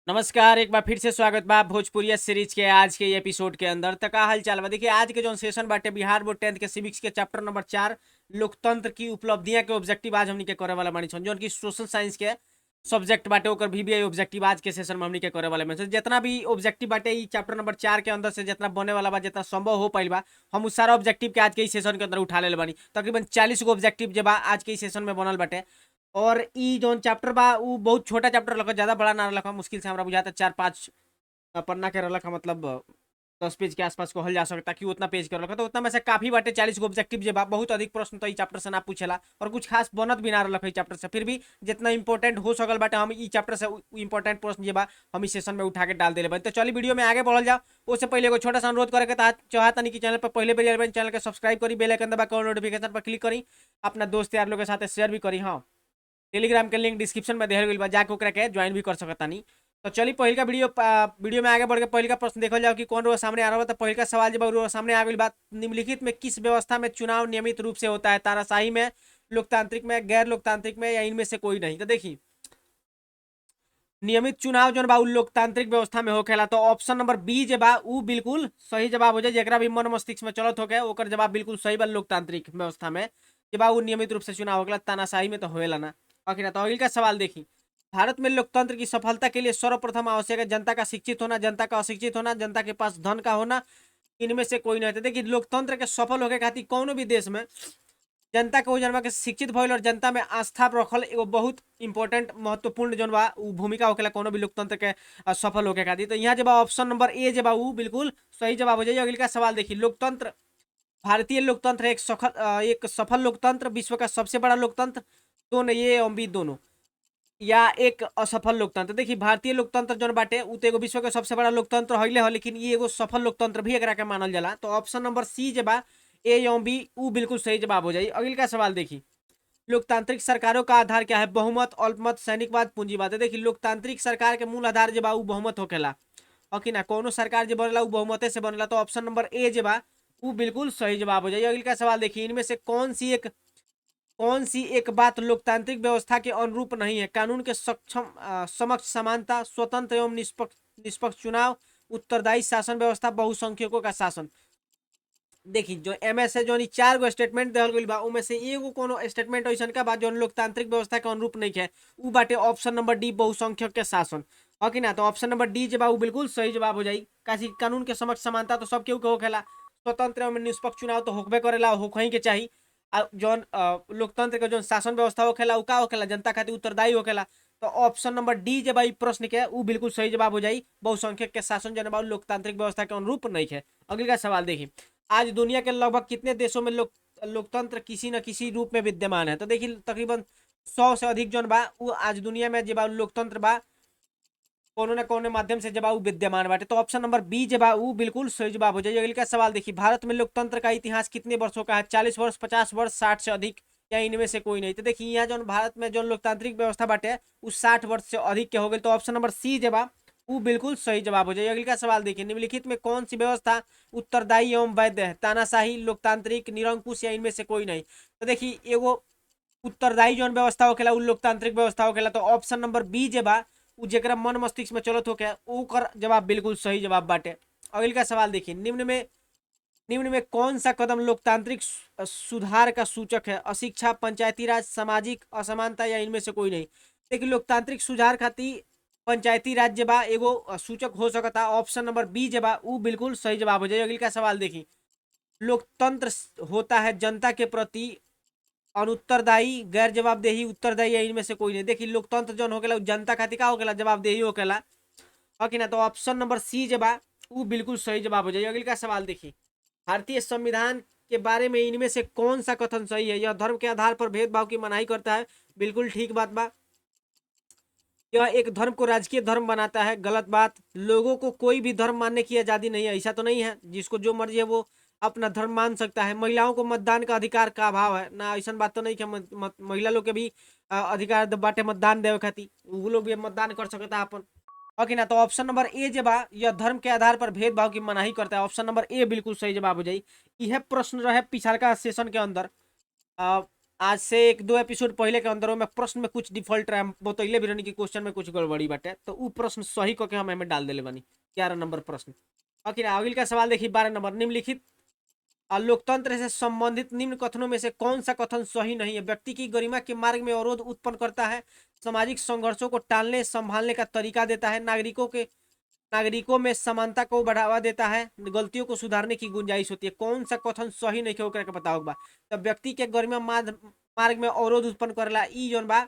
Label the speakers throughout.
Speaker 1: नमस्कार, एक बार फिर से स्वागत बा भोजपुरिया सीरीज के आज के एपिसोड के अंदर। तक का हाल चाल बा। देखिए, आज के जो सेशन बाटे बिहार बोर्ड 10th के सिविक्स के चैप्टर नंबर 4 लोकतंत्र की उपलब्धियां के ऑब्जेक्टिव आज हमनी के करे वाला बानी सन। जो कि सोशल साइंस के सब्जेक्ट बाटे ओकर भी ऑब्जेक्टिव आज के सेशन में हमनी के करे वाला बानी सन। जितना भी ऑब्जेक्टिव बाटे ई चैप्टर नंबर 4 के अंदर से जितना बने वाला बा, जितना संभव हो पाइल बा, हम उस सारा ऑब्जेक्टिव के आज के सेशन के अंदर उठा ले बानी। तकरीबन 40 गो ऑब्जेक्टिव जे बा आज के सेशन में बनल बाटे। और ई जोन चैप्टर बा उ बहुत छोटा चैप्टर लगा, ज्यादा बड़ा ना रखा। मुश्किल से हमरा बुझाता 4-5 पन्ना के रखा, मतलब 10 पेज के आसपास कहल जा सकता कि उतना पेज के रखा। तो उतना में से काफी बाटे 40 गो ऑब्जेक्टिव जे बा। बहुत अधिक प्रश्न तो ई चैप्टर से ना पूछेला और कुछ खास बनत भी ना रखा ई चैप्टर से। फिर भी जितना इंपॉर्टेंट हो सकल बाटे हम ई चैप्टर से इंपॉर्टेंट प्रश्न जे बा हम इस सेशन में उठा के डाल देले बानी। तो चलिए वीडियो में आगे बढ़ल जाओ। उससे पहले एगो छोटा सा अनुरोध करे के चाहता नहीं कि चैनल पर पहले बेल आइल चैनल के सब्सक्राइब करी, बेल आइकन दबा के नोटिफिकेशन पर क्लिक करी, अपना दोस्त यार लोग के साथ शेयर भी करी। हाँ, टेलीग्राम के लिंक डिस्क्रिप्शन में दिहल गइल बा, जाके ओकरा के ज्वाइन भी कर सकतानी। तो चलिए पहिल का वीडियो में आगे बढ़ के पहिल का प्रश्न देखल जाओ कि कौन रोज सामने आ रहा है। तो पहिल का सवाल जब रोज सामने आ गई बात, निम्नलिखित में किस व्यवस्था में चुनाव नियमित रूप से होता है? तानाशाही में, लोकतांत्रिक में, गैर लोकतांत्रिक में, या इनमें से कोई नहीं? तो देखिए, नियमित चुनाव जो बा उ लोकतांत्रिक व्यवस्था में होखेला। तो ऑप्शन नंबर बी जे बा उ बिल्कुल सही जवाब हो जाए। जेकरा भी मन मस्तिष्क में चलत होके ओकर जवाब बिल्कुल सही बा। लोकतांत्रिक व्यवस्था में जे बा उ नियमित रूप से चुनाव होखेला, तानाशाही में तो होएला ना। आखिर ना। तो अगले का सवाल देखी, भारत में लोकतंत्र की सफलता के लिए सर्वप्रथम आवश्यक है जनता का शिक्षित होना, जनता का अशिक्षित होना, जनता के पास धन का होना, इनमें से कोई नहीं। तो देखिए, लोकतंत्र के सफल होके खातिर कौनो भी देश में जनता के जनवा के शिक्षित भइल और जनता में आस्था रखल एगो बहुत इंपॉर्टेंट महत्वपूर्ण जौन बा उ भूमिका होखेला कोनो भी लोकतंत्र के सफल होके खातिर। तो यहाँ जब ऑप्शन नंबर ए जब उ बिल्कुल सही जवाब हो जाइए। अगले का सवाल देखिए, लोकतंत्र, भारतीय लोकतंत्र एक सफल लोकतंत्र, विश्व का सबसे बड़ा लोकतंत्र, दोनों ये बी दोनों, या एक असफल लोकतंत्र? देखिए, भारतीय लोकतंत्र जौन बाटे उ तो एगो विश्व के सबसे बड़ा लोकतंत्र हइले हो, लेकिन ये एगो सफल लोकतंत्र भी एकरा के मानल जाला। तो ऑप्शन नंबर सी जे बा ए या बी उ बिल्कुल सही जवाब हो जाई। अगले का सवाल देखिए, लोकतांत्रिक सरकारों का आधार क्या है? बहुमत, अल्पमत, सैनिकवाद, पूंजीवाद? देखिए, लोकतांत्रिक सरकार के मूल आधार जे बा उ बहुमत होखेला। और कि ना कोनो सरकार जे बनेला उ बहुमते से बनेला। तो ऑप्शन नंबर ए जे बा उ बिल्कुल सही जवाब हो जाए। अगले का सवाल देखिए, इनमें से कौन सी एक बात लोकतांत्रिक व्यवस्था के अनुरूप नहीं है? कानून के समक्ष समानता, स्वतंत्र एवं निष्पक्ष चुनाव, उत्तरदायी शासन व्यवस्था, बहुसंख्यकों का शासन? देखी, जो एमएस है जो 4 गो स्टेटमेंट दिहल गइल बा, उमें से एगो कोनो स्टेटमेंट ऐसन का बा जो लोकतांत्रिक व्यवस्था के अनुरूप नहीं है। उ बाटे ऑप्शन नंबर डी, बहुसंख्यक के शासन। हो कि ना? तो ऑप्शन नंबर डी जब बिल्कुल सही जवाब हो जाई। काशी कानून के समक्ष समानता तो सब केहू के होखेला, स्वतंत्र एवं निष्पक्ष चुनाव तो होकबे करेला, होखही के चाही। जौन लोकतंत्र के जो शासन व्यवस्था होखेला उ का होखेला? जनता खातिर उत्तरदायी होखेला। तो ऑप्शन नंबर डी जब प्रश्न के उ बिल्कुल सही जवाब हो जाई। बहुसंख्यक के शासन जन बा लोकतांत्रिक व्यवस्था के अनुरूप नहीं है। अगले का सवाल देखिए, आज दुनिया के लगभग कितने देशों में लोकतंत्र किसी न किसी रूप में विद्यमान है? तो देखिए, तकरीबन 100 से अधिक जौन बा उ आज दुनिया में जब लोकतंत्र बा कोनो न कोनो माध्यम से जब विद्यमान बाटे। तो ऑप्शन नंबर बी जब बिल्कुल सही जवाब हो जाएगा। अगले का सवाल देखिए, भारत में लोकतंत्र का इतिहास कितने वर्षों का है? 40 वर्ष, 50 वर्ष, 60 से अधिक, या इनमें से कोई नहीं? तो देखिए, यहाँ जो भारत में जो लोकतांत्रिक व्यवस्था बाटे उस 60 वर्ष से अधिक के हो गए। तो ऑप्शन नंबर सी जब वो बिल्कुल सही जवाब हो जाएगा। अगले का सवाल देखिए, निम्नलिखित में कौन सी व्यवस्था उत्तरदायी एवं वैध है? तानाशाही, लोकतांत्रिक, निरंकुश, या इनमें से कोई नहीं? तो देखिए, एगो उत्तरदायी जो व्यवस्था होखेला उ लोकतांत्रिक व्यवस्था होखेला। तो ऑप्शन नंबर बी जे बा उ जेकरा मन मस्तिष्क में चलत होके ओकर जवाब बिल्कुल सही जवाब बाटे। अगले का सवाल देखिए, निम्न में कौन सा कदम लोकतांत्रिक सुधार का सूचक है? अशिक्षा, पंचायती राज, सामाजिक असमानता, या इनमें से कोई नहीं? देखिए, लोकतांत्रिक सुधार खातिर पंचायती राज जे बा एगो सूचक हो सकता। ऑप्शन नंबर बी जे बा उ बिल्कुल सही जवाब हो जाए। अगले का सवाल देखिए, लोकतंत्र होता है जनता के प्रति अनुत्तरदायी, गैर जवाबदेही, उत्तरदायी, या इनमें से कोई नहीं? देखिए, लोकतंत्र जो होखेला जनता खातिर का होखेला? जवाबदेही होखेला। कि ना? तो ऑप्शन नंबर सी जब वो बिल्कुल सही जवाब हो जाए। अगले का सवाल देखिए, भारतीय संविधान के बारे में इनमें से कौन सा कथन सही है? यह धर्म के आधार पर भेदभाव की मनाही करता है। बिल्कुल ठीक बात बा। यह एक धर्म को राजकीय धर्म बनाता है। गलत बात। लोगों को कोई भी धर्म मानने की आजादी नहीं है। ऐसा तो नहीं है, जिसको जो मर्जी है वो अपना धर्म मान सकता है। महिलाओं को मतदान का अधिकार का अभाव है ना? ऐसा बात तो नहीं कि महिला लोग के भी अधिकार बाटे मतदान देवे खातिर, वो लोग भी मतदान कर सकता अपन। कि ना? तो ऑप्शन नंबर ए जब यह धर्म के आधार पर भेदभाव की मनाही करता है, ऑप्शन नंबर ए बिल्कुल सही जवाब हो जाए। यह प्रश्न रहे पिछलका सेशन के अंदर। आज से 1-2 एपिसोड पहले के अंदर में प्रश्न में कुछ डिफॉल्ट रहे, बतैले भी रहनी कि क्वेश्चन में कुछ गड़बड़ी बाटे, तो उ प्रश्न सही करके हम एमे डाल देले बानी। 11 नंबर प्रश्न। आखिर अगिल का सवाल देखिए 12 नंबर, निम्नलिखित लोकतंत्र से संबंधित निम्न कथनों में से कौन सा कथन सही नहीं है? व्यक्ति की गरिमा के मार्ग में अवरोध उत्पन्न करता है, सामाजिक संघर्षों को टालने संभालने का तरीका देता है, नागरिकों में समानता को बढ़ावा देता है, गलतियों को सुधारने की गुंजाइश होती है। कौन सा कथन सही नहीं है ओकरा के बताओ बा। तो व्यक्ति के गरिमा मार्ग में अवरोध उत्पन्न करेला, ई जौन बा,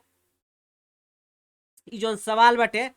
Speaker 1: ई जौन सवाल बाटे,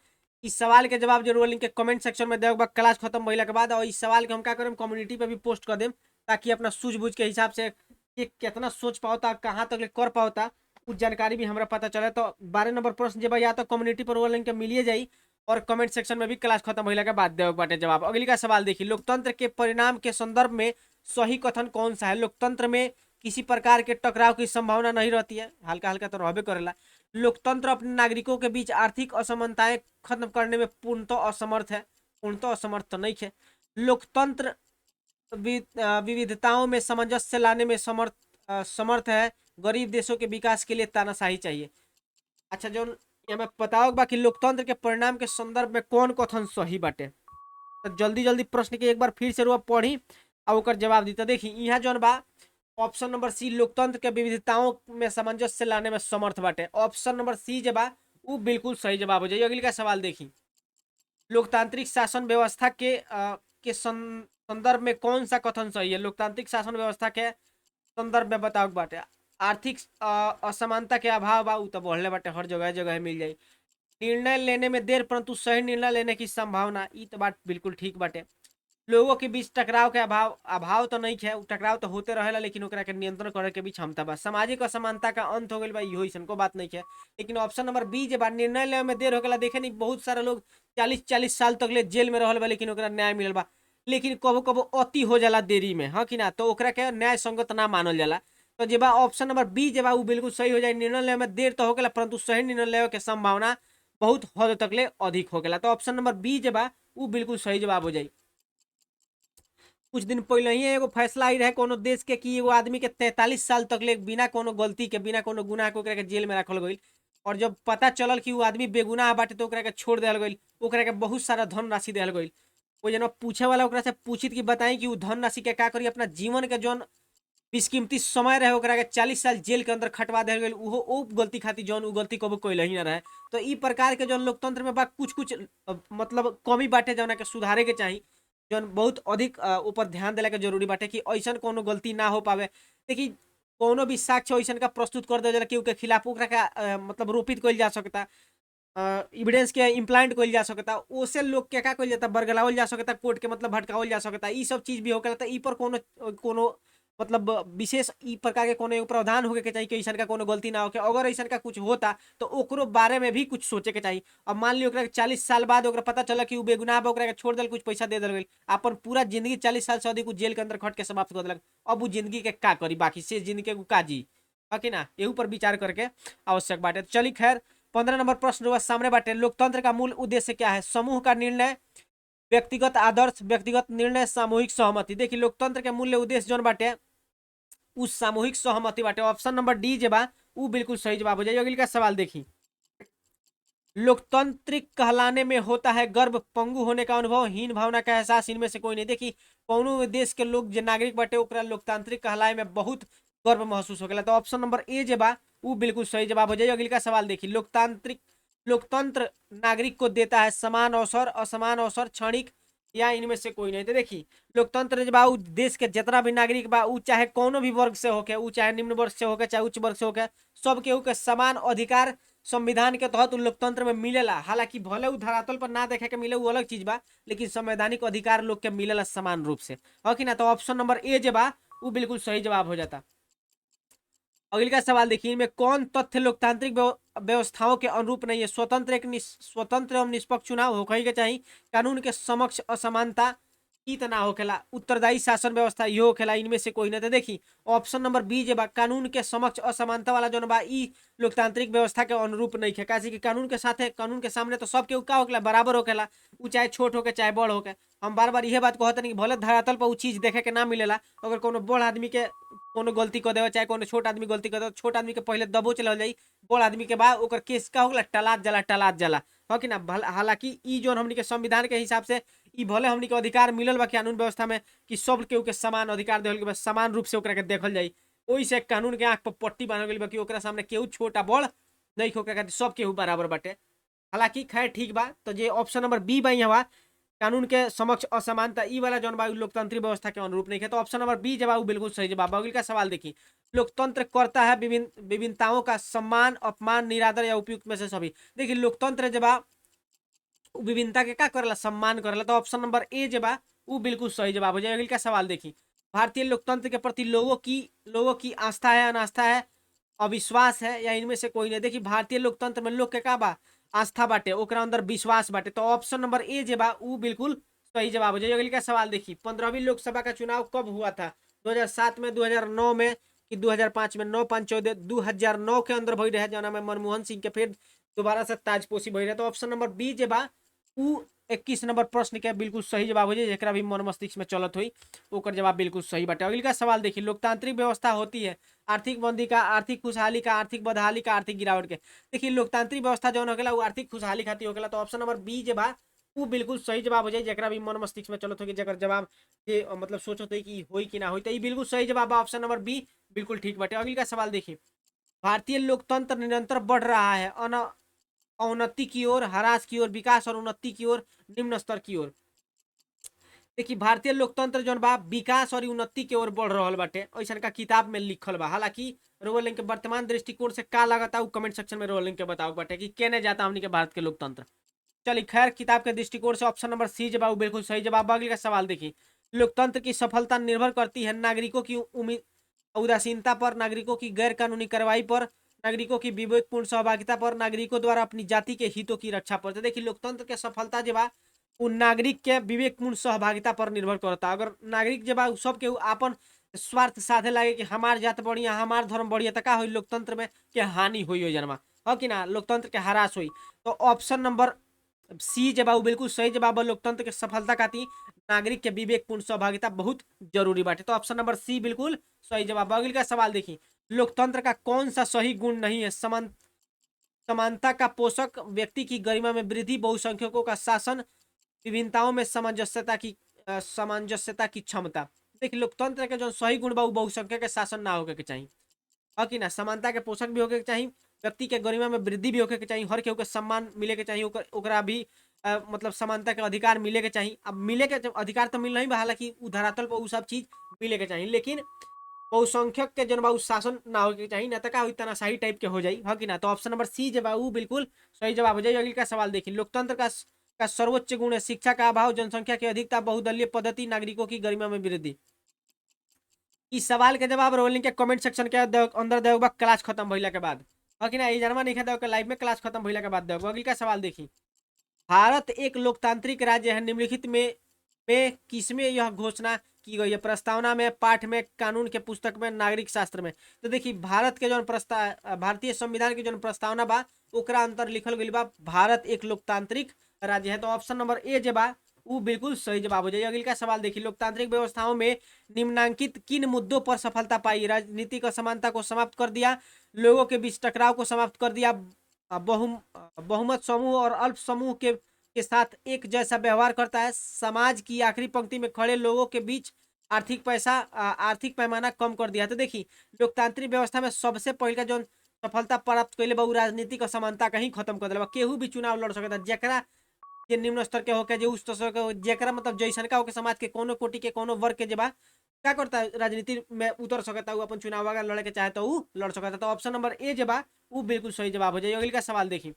Speaker 1: इस सवाल के जवाब जरूर लिंक के कमेंट सेक्शन में देगा क्लास खत्म भइला के बाद। और इस सवाल के हम क्या करें, कम्युनिटी पे भी पोस्ट कर देम, ताकि अपना सूझबूझ के हिसाब से कि कितना सोच पाओता, कहाँ तक कर पाओता, कुछ जानकारी भी हमारा पता चले। तो 12 नंबर प्रश्न जब या तो कम्युनिटी पर वो लिंक के मिलिए जाई, और कमेंट सेक्शन में भी क्लास खत्म होने के बाद देवे बाटे जवाब। अगली का सवाल देखिए, लोकतंत्र के परिणाम के संदर्भ में सही कथन कौन सा है? लोकतंत्र में किसी प्रकार के टकराव की संभावना नहीं रहती है, हल्का हल्का तो रहबे करेला। लोकतंत्र अपने नागरिकों के बीच आर्थिक असमानताएं खत्म करने में पूर्णतः असमर्थ है, पूर्णतः असमर्थ तो नहीं है। लोकतंत्र विविधताओं में सामंजस्य लाने में समर्थ है, गरीब देशों के विकास के लिए तानाशाही चाहिए। अच्छा, जो हमें बताओ बा कि लोकतंत्र के परिणाम के संदर्भ में कौन कथन सही बाटे, तो जल्दी जल्दी प्रश्न के एक बार फिर से रुआ पढ़ी और ओकर जवाब दी। तो देखी यहाँ जौन बा ऑप्शन नंबर सी, लोकतंत्र के विविधताओं में सामंजस्य लाने में समर्थ बाटे। ऑप्शन नंबर सी जे बा वो बिल्कुल सही जवाब हो जाए। अगली का सवाल देखी, लोकतांत्रिक शासन व्यवस्था के संदर्भ में कौन सा कथन सही है? लोकतांत्रिक शासन व्यवस्था के संदर्भ में बताओ बाटे, आर्थिक असमानता के अभाव बा, उ तो बढ़ले बाटे, हर जगह जगह मिल जाई। निर्णय लेने में देर परंतु सही निर्णय लेने की संभावना, ई तो बात बिल्कुल ठीक बाटे। लोगों के बीच टकराव के अभाव तो नहीं है, टकराव तो होते रहेला, लेकिन ओकरा के नियंत्रण करे के भी क्षमता बा। सामाजिक असमानता का अंत हो गई बा, इहो ऐसन को बात नहीं है। लेकिन ऑप्शन नंबर बी जे बा, निर्णय लेने में देर होगला, देखे नहीं बहुत सारे लोग 40-40 साल तक ले जेल में रहल बा, लेकिन ओकरा न्याय मिलल बा। लेकिन कबो कबो अति हो जाला देरी में, हाँ कि ना, तो ओकरा के न्याय संगत ना मानल जाला। तो जे बा ऑप्शन नंबर बी जे बा वो बिल्कुल सही हो जाए। निर्णय लेने में देर तो होगला, परंतु सही निर्णय लेवे के संभावना बहुत हद तक ले अधिक हो गया। तो ऑप्शन नंबर बी जे बा वो बिल्कुल सही जवाब हो जाए। कुछ दिन पहले ही एगो फैसला आई रहे कोनो देश के कि एगो आदमी के 43 साल तक ले बिना कोनो गलती के, बिना कोनो गुनाह के ओकरा के जेल में रखल गई, और जब पता चलल कि वो आदमी बेगुनाह बाटे तो ओकरा के छोड़ दिया गई, ओकरा के बहुत सारा धन राशि दिया गई। वो जना पूछे वाला ओकरा से पूछित कि बताई कि वो धन राशि के का करी, अपना जीवन के जौन बेशकीमती समय रहे ओकरा के 40 साल जेल के अंदर खटवा दिया गई, उहो ओ गलती खातिर जौन उ गलती कबो कोई ही ना रहे। तो ई प्रकार के जौन लोकतंत्र में बा कुछ कुछ मतलब कमी बाटे जौना के सुधारे के चाही, जौन बहुत अधिक ऊपर ध्यान देला के जरूरी बाटे कि ऐसन कोनो गलती ना हो पावे। देखिए कोनो भी साक्ष्य ऐसन का प्रस्तुत कर दे जाला कि के खिलाफ ओकरा का मतलब रोपित कइल जा सकता, एविडेंस के इम्प्लांट कइल जा सकता, ओसे लोग के का कइल जाता, बरगलावल जा सकता, कोर्ट के मतलब भटकावल जा सकता, ई सब चीज भी होकेला। त ई पर कोनो कोनो मतलब विशेष ई प्रकार के कोनो प्रावधान होके के चाहिए कि ऐसन का कोनो गलती ना होके। अगर ऐसन का कुछ होता तो ओकरो बारे में भी कुछ सोचे के चाहिए। अब मान लियो ओकरा के 40 साल बाद ओकरा पता चला कि उ बेगुनाह बा, ओकरा के छोड़ देल, कुछ पैसा दे देल गेल, अपन पूरा जिंदगी 40 साल से अधिक उ जेल के अंदर खट के समाप्त कर देलक। अब उ जिंदगी के का करी, बाकी से जिंदगी के का जी, है कि ना, एहू पर विचार करके आवश्यक बाटे। तो चली खैर 15 नंबर प्रश्न हुआ सामने बाटे, लोकतंत्र का मूल उद्देश्य क्या है? समूह का निर्णय, व्यक्तिगत आदर्श, व्यक्तिगत निर्णय, सामूहिक सहमति। देखिए लोकतंत्र के मूल्य उद्देश्य जौन बाटे उस सामूहिक सहमति बाटे। ऑप्शन नंबर डी जे बा उ बिल्कुल सही जवाब हो जाए। अगली का सवाल देखी, लोकतांत्रिक कहलाने में होता है गर्व, पंगु होने का अनुभव, हीन भावना का एहसास, इनमें से कोई नहीं। देखी कौनो देश के लोग जो नागरिक बाटे ओकरा लोकतांत्रिक कहलाए में बहुत गर्व महसूस हो गया। तो ऑप्शन नंबर ए जे बा उ बिल्कुल सही जवाब हो जाए। अगली का सवाल देखी, लोकतंत्र नागरिक को देता है समान अवसर, असमान अवसर, क्षणिक, या इनमें से कोई नहीं। तो देखी लोकतंत्र बा उ देश के जितना भी नागरिक बा उ चाहे कोनो भी वर्ग से होके, उ चाहे निम्न वर्ग से होके चाहे उच्च वर्ग से होके, सब केहू के समान अधिकार संविधान के तहत लोकतंत्र में मिलेला। हालांकि भले उ धरातल पर ना देखे के मिले वो अलग चीज बा, लेकिन संवैधानिक अधिकार लोग के मिलेला समान रूप से, है कि ना। तो ऑप्शन नंबर ए जे बा वो बिल्कुल सही जवाब हो जाता। अगली का सवाल देखिए, इनमें कौन तथ्य लोकतांत्रिक व्यवस्थाओं के अनुरूप नहीं है? स्वतंत्र एवं निष्पक्ष चुनाव होकर के चाहिए, कानून के समक्ष असमानता, ई तना होखेला। उत्तरदायी शासन व्यवस्था इहो होखेला, इनमें से कोई ना। तो देखी ऑप्शन नंबर बी जे बा कानून के समक्ष असमानता वाला जौन बा ई लोकतांत्रिक व्यवस्था के अनुरूप नहीं है। काहे कि कानून के साथे, कानून के सामने तो सब केहू का होखेला, बराबर होखेला। उ चाहे छोट होके चाहे बड़ होके। हम बार बार इहे बात कहत नहीं कि भले धरातल पर उ चीज देखे के ना मिलेला, अगर कोनो बड़ आदमी के कोनो गलती कर देवे, चाहे कोनो छोट आदमी गलती कर दे, छोट आदमी के पहले दबोच चल जाई, बड़ आदमी के बाद ओकर केस का होखेला टलात जाला, टलात जाला। हो कि ना। हालांकि ई जोन हमनी के संविधान के हिसाब से ई भले हमनी के अधिकार मिलल बा कानून व्यवस्था में कि सब केहू के समान अधिकार देवल के बा, समान रूप से ओकरा के देखल जाई। ओही से कानून के आंख पर पट्टी बांधल गइल बा कि ओकरा सामने केहू छोटा बड़ नहीं होके खातिर सब केहू बराबर बाटे। हालांकि खैर ठीक बा। तो जे ऑप्शन नंबर बी बा यहाँ कानून के समक्ष असमानता ई वाला जौन बा लोकतांत्रिक व्यवस्था के अनुरूप नहीं है। तो ऑप्शन नंबर बी जवाब बिल्कुल सही जवाब। अगले का सवाल देखी, लोकतंत्र करता है विभिन्नताओं का सम्मान, अपमान, निरादर या उपयुक्त में से सभी। देखिए लोकतंत्र जवाब विभिन्नता के का करेला, सम्मान करेला। तो ऑप्शन नंबर ए जवाब वो बिल्कुल सही जवाब हो जाएगा। अगले का सवाल देखी, भारतीय लोकतंत्र के प्रति लोगों की आस्था है, अनास्था है, अविश्वास है, या इनमें से कोई नहीं। देखिए भारतीय लोकतंत्र में लोग के का बा, आस्था बाटे, ओकरा अंदर विश्वास बाटे। तो ऑप्शन नंबर ए जे बा उ बिल्कुल सही जवाब हो जाएगा। अगले का सवाल देखिए, 15वीं लोकसभा का चुनाव कब हुआ था? 2007 में, 2009 में, कि 2005 में? 9 5 14 2009 के अंदर भई रहे, जना में मनमोहन सिंह के फिर दोबारा से ताजपोशी भई रहे। तो ऑप्शन नंबर बी जे बा उ 21 नंबर प्रश्न के बिल्कुल सही जवाब हो जाए, जेकरा भी मन मस्तिष्क में चलत हुई ओकर जवाब बिल्कुल सही बाटे। अगले का सवाल देखिए, लोकतांत्रिक व्यवस्था होती है आर्थिक मंदी का, आर्थिक खुशहाली का, आर्थिक बदहाली का, आर्थिक गिरावट के। देखिए लोकतांत्रिक व्यवस्था जौन होखेला वो आर्थिक खुशहाली खातिर होखेला। तो ऑप्शन नंबर बी जे बा वो बिल्कुल सही जवाब हो जाए, जेकरा भी मन मस्तिष्क में चलत होगी, जेकर जवाब ये मतलब सोचत है कि होई कि ना होई। तो ये बिल्कुल सही जवाब बा, ऑप्शन नंबर बी बिल्कुल ठीक बाटे। अगले का सवाल देखिए, भारतीय लोकतंत्र निरंतर बढ़ रहा है अवनति की ओर, ह्रास की ओर, विकास और उन्नति की ओर, निम्न स्तर की ओर। देखिए भारतीय लोकतंत्र जौन बा विकास और उन्नति की ओर बढ़ रहल बाटे, ऐसा का किताब में लिखल बा। हालांकि रोलिंग के वर्तमान दृष्टिकोण से का लगता है कमेंट सेक्शन में रोलिंग के बताओ बाटे कि केने जाता हमनी के भारत के लोकतंत्र। चलिए खैर किताब के दृष्टिकोण से ऑप्शन नंबर सी जवाब बिल्कुल सही जवाब। अगले का सवाल देखिए, लोकतंत्र की सफलता निर्भर करती है नागरिकों की उदासीनता पर, नागरिकों की गैर कानूनी कार्रवाई पर, नागरिकों की विवेकपूर्ण सहभागिता पर, नागरिकों द्वारा अपनी जाति के हितों की रक्षा पर। तो देखिए लोकतंत्र के सफलता जब उ नागरिक के विवेकपूर्ण सहभागिता पर निर्भर करता। अगर नागरिक जब सब के आपन स्वार्थ साधे लगे कि हमार जात बढ़िया, हमार धर्म बढ़िया, तो का हुई लोकतंत्र में के हानि हुई हो जनमा, हो कि ना, लोकतंत्र के हरास हुई। तो ऑप्शन नंबर सी जवाब बिल्कुल सही जवाब है। लोकतंत्र के सफलता खातिर नागरिक के विवेकपूर्ण सहभागिता बहुत जरूरी बाटे। तो ऑप्शन नंबर सी बिल्कुल सही जवाब। अगले का सवाल देखिए, लोकतंत्र का कौन सा सही गुण नहीं है? समानता का पोषक, व्यक्ति की गरिमा में वृद्धि, बहुसंख्यकों का शासन, विभिन्नताओं में सामंजस्यता की क्षमता। देखिए लोकतंत्र के जो सही गुण बा उ बहुसंख्यक के शासन ना होके के चाहिए, है कि ना, समानता के पोषक भी होके के चाहिए, व्यक्ति के गरिमा में वृद्धि भी होके के चाहिए, हर केहू के सम्मान मिले के चाहिए, ओकरा भी मतलब समानता के अधिकार मिले के चाहिए। अब मिले के अधिकार तो मिल नहीं बा, हालांकि उ धरातल पर उ सब चीज मिले के चाहिए, लेकिन बहुसंख्यक के जन बा उ शासन ना होके के चाहिए, ना तो का हुई तनाशाही टाइप के हो जाई, है कि ना। तो ऑप्शन नंबर सी जवाब उ बिल्कुल सही जवाब हो जाए। अगले का सवाल देखिए, लोकतंत्र का सर्वोच्च गुण है शिक्षा का अभाव, जनसंख्या की अधिकता, बहुदलीय पद्धति, नागरिकों की गरिमा में वृद्धि। इस सवाल के जवाब रोलिंग के कमेंट सेक्शन के अंदर देगा क्लास खत्म भइला के बाद, है कि ना। ये जनमा नहीं देगा लाइव में, क्लास खत्म भइला के बाद देगा। अगले का सवाल देखिए, भारत एक लोकतांत्रिक राज्य है, निम्नलिखित में किसमें यह घोषणा की गई है? प्रस्तावना में, पाठ में, कानून के पुस्तक में, नागरिक शास्त्र में। तो देखिए भारत के जो भारतीय संविधान की जो प्रस्तावना बा ओकरा अंतर लिखल गई बा भारत एक लोकतांत्रिक राज्य है। तो ऑप्शन नंबर ए जे बा वो बिल्कुल सही जवाब हो जाए। अगले का सवाल देखिए, लोकतांत्रिक व्यवस्थाओं में निम्नांकित किन मुद्दों पर सफलता पाई? राजनीतिक असमानता को समाप्त कर दिया, लोगों के बीच टकराव को समाप्त कर दिया, बहुमत समूह और अल्प समूह के साथ एक जैसा व्यवहार करता है, समाज की आखिरी पंक्ति में खड़े लोगों के बीच आर्थिक पैमाना कम कर दिया। तो देखिए लोकतांत्रिक व्यवस्था में सबसे पहले का जो सफलता प्राप्त कैले बा राजनीतिक असमानता का ही खत्म कर दिला। केहू भी चुनाव लड़ सकता, जेकरा जे निम्न स्तर के होके, जे उच्च स्तर के जेकरा मतलब जैसन का होके समाज के कोनो कोटि के कोनो वर्ग के जेबा क्या करता है राजनीति में उतर सकता है, अपन चुनाव अगर लड़े के चाहे तो वो लड़ सकता है। तो ऑप्शन नंबर ए जेबा वो बिल्कुल सही जवाब हो जाए। अगले का सवाल देखिए,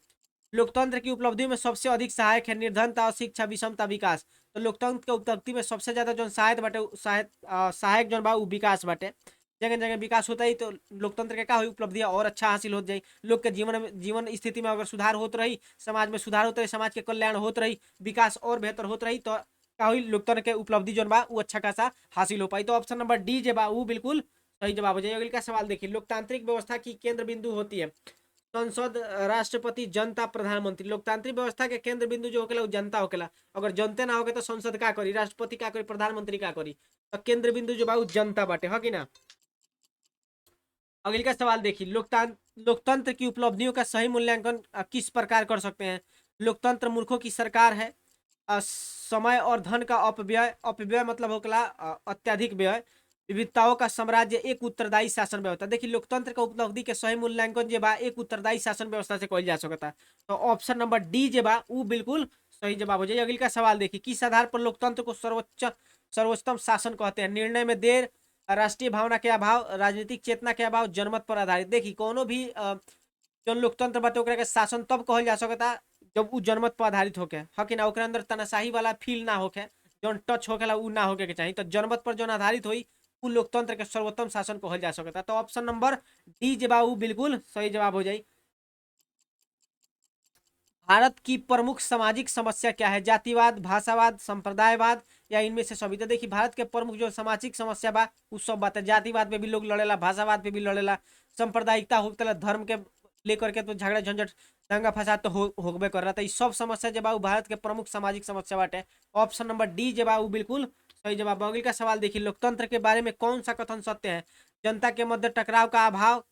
Speaker 1: लोकतंत्र की उपलब्धि में सबसे अधिक सहायक है निर्धनता और शिक्षा, विषमता, विकास। तो लोकतंत्र के उपलब्धि में सबसे ज्यादा जो सहायक बाटे सहायक जो बा विकास बाटे, जगह जगह विकास होता ही तो लोकतंत्र के का हुई उपलब्धियां और अच्छा हासिल हो जाए, लोग के जीवन स्थिति में अगर सुधार होत रही, समाज में सुधार होते रही, समाज के कल्याण होत रही, विकास और बेहतर होत रही, तो का हुई लोकतंत्र के उपलब्धि जोन बा वो अच्छा खासा हासिल हो पाई। तो ऑप्शन नंबर डी जे बा वो बिल्कुल सही जवाब हो जाए। अगले का सवाल देखिए, लोकतांत्रिक व्यवस्था की केंद्र बिंदु होती है संसद, राष्ट्रपति, जनता, प्रधानमंत्री। लोकतांत्रिक व्यवस्था के केंद्र बिंदु जो होकेला वो जनता होकेला। अगर जनते ना होके तो संसद का करी, राष्ट्रपति का करी, प्रधानमंत्री का करी। तो केंद्र बिंदु जो बा वो जनता बाटे, है कि ना। अगले का सवाल देखिए, लोकतंत्र की उपलब्धियों का सही मूल्यांकन किस प्रकार कर सकते हैं। लोकतंत्र मूर्खों की सरकार है, समय और धन का अपव्यय, अपव्यय मतलब होकला अत्यधिक व्यय, विविधताओं का साम्राज्य, एक उत्तरदायी शासन व्यवस्था। देखिए लोकतंत्र का उपलब्धि के सही मूल्यांकन जे बा एक उत्तरदायी शासन व्यवस्था से कइल जा सकता। तो ऑप्शन नंबर डी जे बा वो बिल्कुल सही जवाब हो जाए। अगले का सवाल देखिए, किस आधार पर लोकतंत्र को सर्वोच्चतम शासन कहते हैं। निर्णय में देर, राष्ट्रीय भावना के अभाव, राजनीतिक चेतना के अभाव, जनमत पर आधारित। देखिए कोनो भी जो लोकतंत्र बाटे ओकरा के शासन तब कहल जा सकता जब उ जनमत पर आधारित होके, है कि ना, ओकरा अंदर तनाशाही वाला फील ना होके, जौन टच होकेला उ ना होके के चाहिए। तो जनमत पर जौन आधारित होई उ लोकतंत्र के सर्वोत्तम शासन कहल जा सकता। तो ऑप्शन नंबर डी जवाब उ बिल्कुल सही जवाब हो जाई। भारत की प्रमुख सामाजिक समस्या क्या है। जातिवाद, भाषावाद, संप्रदायवाद या इनमें से सभी। तो देखिए भारत के प्रमुख जो सामाजिक समस्या बा उ सब बात है। जातिवाद पे भी लोग लड़ेला, भाषावाद पे भी लड़ेला, सांप्रदायिकता होता धर्म के लेकर के तो झगड़ा झंझट दंगा फसाद तो होबे कर रहा था। सब समस्या जब उ भारत के प्रमुख सामाजिक समस्या बाटे। ऑप्शन नंबर डी जवाब उ बिल्कुल सही जवाब। अगले का सवाल देखिए, लोकतंत्र के बारे में कौन सा कथन सत्य है। जनता के मध्य टकराव का अभाव,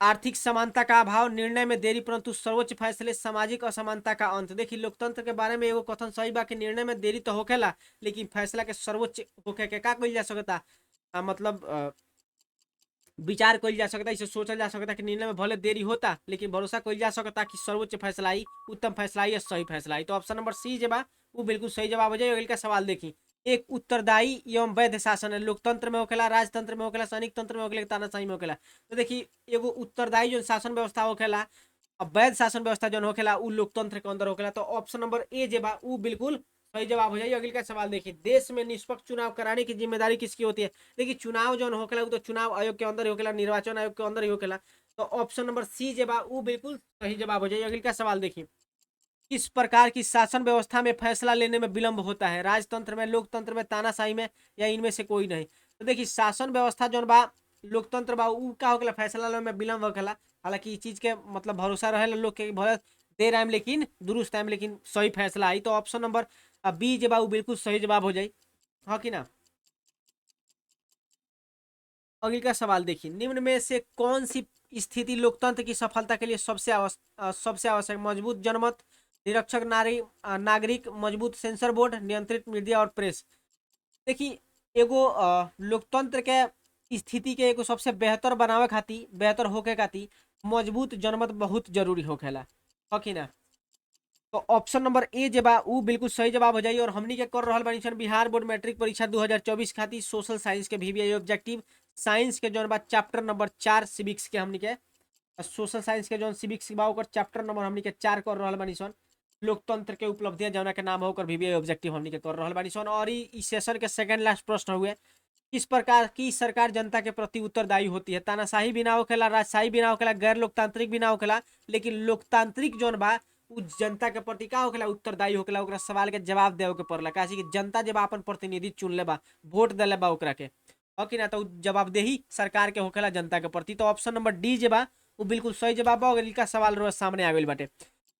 Speaker 1: आर्थिक समानता का अभाव, निर्णय में देरी परंतु सर्वोच्च फैसले, सामाजिक असमानता का अंत। देखिए लोकतंत्र के बारे में एगो कथन सही बा कि निर्णय में देरी तो होखेला लेकिन फैसला के सर्वोच्च होखे के का कइल जा सकता। मतलब विचार कइल जा सकता, इसे सोचल जा सकता कि निर्णय में भले देरी होता लेकिन भरोसा कइल जा सकता कि सर्वोच्च फैसला आई, उत्तम फैसला आई या सही फैसला आई। तो ऑप्शन नंबर सी जवाब वो बिल्कुल सही जवाब हो जाए। अगले का सवाल देखिए, एक उत्तरदायी एवं वैध शासन है। लोकतंत्र में होखेला, राजतंत्र में होखेला, सैनिक तंत्र में होखेला, तानाशाही में होखेला। तो देखिए एगो उत्तरदायी जो शासन व्यवस्था होखेला, अब वैध शासन व्यवस्था जो होखेला उ लोकतंत्र के अंदर होखेला। तो ऑप्शन नंबर ए जे बा उ बिल्कुल सही जवाब हो जाए। अगले का सवाल देखिए, देश में निष्पक्ष चुनाव कराने की जिम्मेदारी किसकी होती है। देखिए चुनाव जो होखेला उ तो चुनाव आयोग के अंदर ही होखेला, निर्वाचन आयोग के अंदर ही होखेला। तो ऑप्शन नंबर सी जे बा उ बिल्कुल सही जवाब हो जाए। अगले का सवाल देखिए, किस प्रकार की शासन व्यवस्था में फैसला लेने में विलंब होता है। राजतंत्र में, लोकतंत्र में, तानाशाही में या इनमें से कोई नहीं। तो देखिए शासन व्यवस्था जो बा लोकतंत्र बा उ का होखेला फैसला लेने में विलंब होखेला। हालांकि चीज के मतलब भरोसा रहे लोग के भले देर आएम लेकिन दुरुस्त आएम लेकिन सही फैसला आई। तो ऑप्शन नंबर बी जे बा उ बिल्कुल सही जवाब हो जाए, हाँ कि ना। अगले का सवाल देखिए, निम्न में से कौन सी स्थिति लोकतंत्र की सफलता के लिए सबसे आवश्यक। मजबूत जनमत, निरक्षर नागरिक, मजबूत सेंसर बोर्ड, नियंत्रित मीडिया और प्रेस। देखिए एगो लोकतंत्र के स्थिति के एगो सबसे बेहतर बनावे खातिर, बेहतर होके खातिर मजबूत जनमत बहुत जरूरी होखेला, है कि ना। तो ऑप्शन नंबर ए जे बा उ बिल्कुल सही जवाब हो जाई। और हमनी के कर रहल बानी सन बिहार बोर्ड मैट्रिक परीक्षा 2024 खातिर सोशल साइंस के वीवीआई ऑब्जेक्टिव साइंस के जौन बा चैप्टर नंबर 4 सिविक्स के हमनी के सोशल साइंस के जौन सिविक्स बा ओकर चैप्टर नंबर हमनी के 4 कर रहल बानी सन। लोकतंत्र के उपलब्धियां जौना के नाम हो ओकर वीवीआई ऑब्जेक्टिव हमनी के कर रहल बानी सन। और इस सेशन के सेकंड लास्ट प्रश्न हुए, किस प्रकार की सरकार जनता के प्रति उत्तरदायी होती है। तानाशाही भी ना होखेला, राजशाही भी ना होखेला, गैर लोकतांत्रिक भी ना होखेला, लेकिन लोकतांत्रिक जौन बा उ जनता के प्रति का होखेला उत्तरदायी होखेला। ओकरा सवाल के जवाब देवे के पड़ला, काहे कि जनता जब अपन प्रतिनिधि चुन ले बा, वोट देले बा ओकरा के, हो कि ना, तो जवाबदेही सरकार के होखेला जनता के प्रति। तो ऑप्शन नंबर डी जे बा वो बिल्कुल सही जवाब बा। और इनका सवाल रोज सामने आ गइल बाटे,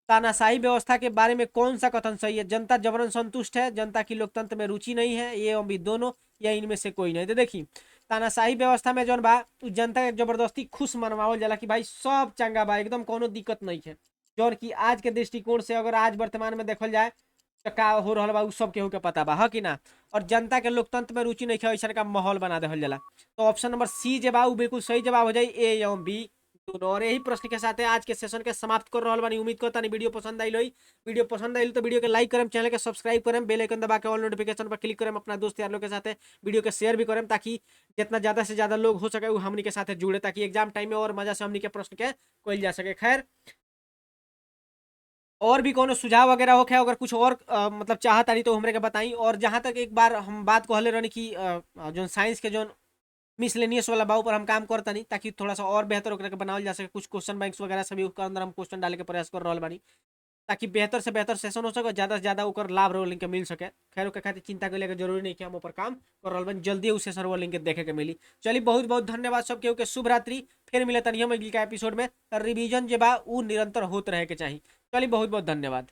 Speaker 1: तानाशाही व्यवस्था के बारे में कौन सा कथन सही है। जनता जबरन संतुष्ट है, जनता की लोकतंत्र में रुचि नहीं है, ये अभी दोनों या इनमें से कोई नहीं। तो देखिए तानाशाही व्यवस्था में जौन बा जनता के जबरदस्ती खुश मनवावल जाला कि भाई सब चंगा बा, एकदम कोनो दिक्कत नहीं है। जौन की आज के दृष्टिकोण से अगर आज वर्तमान में देखल जाए तो का हो रहा बा उ सब केहू के पता बा, है कि ना। और जनता के लोकतंत्र में रुचि नहीं है, ऐसा का माहौल बना देहल जाला। तो ऑप्शन नंबर सी जे बा उ बिल्कुल सही जवाब हो जाए, ए एवं बी दोनों। और यही प्रश्न के साथ आज के सेशन के समाप्त कर रहल बानी। उम्मीद करता नहीं वीडियो पसंद आई होई। वीडियो पसंद आई तो वीडियो के लाइक करें, चैनल के सब्सक्राइब करें, बेल आइकन दबा के ऑल नोटिफिकेशन पर क्लिक करें, अपना दोस्त यार लोग के साथ वीडियो के शेयर भी करें ताकि जितना ज्यादा से ज्यादा लोग हो सके वो हमनी के साथ जुड़े, ताकि एग्जाम टाइम में और मजा से हमनी के प्रश्न के कोई जा सके। खैर और भी कोनो सुझाव वगैरह हो क्या, अगर कुछ और मतलब चाहता नहीं तो हमरे के बताई। और जहां तक एक बार हम बात कहले रहनी कि जो साइंस के जो मिसलेनियस वाला बा ऊपर हम काम करता नहीं, ताकि थोड़ा सा और बेहतर होकर के बनावल जा सके। कुछ क्वेश्चन बैंक्स वगैरह सभी उसके अंदर हम क्वेश्चन डाले के प्रयास कर रहा बानी। ताकि बेहतर से बेहतर सेशन हो सके, ज़्यादा से ज़्यादा ओकर लाभ रोलिंग के मिल सके। खैर ओकर खातिर चिंता करे के जरूरी नहीं कि हम ऊपर काम कर रहा बन, जल्दी उस सेशन रोलिंग के देखे के मिली। चलिए बहुत बहुत धन्यवाद सब केहू के, शुभ रात्रि। फिर मिले तनी हम अगली का एपिसोड में। रिवीजन जे बा उ निरंतर होत रहे के चाहिए। चलिए बहुत बहुत धन्यवाद।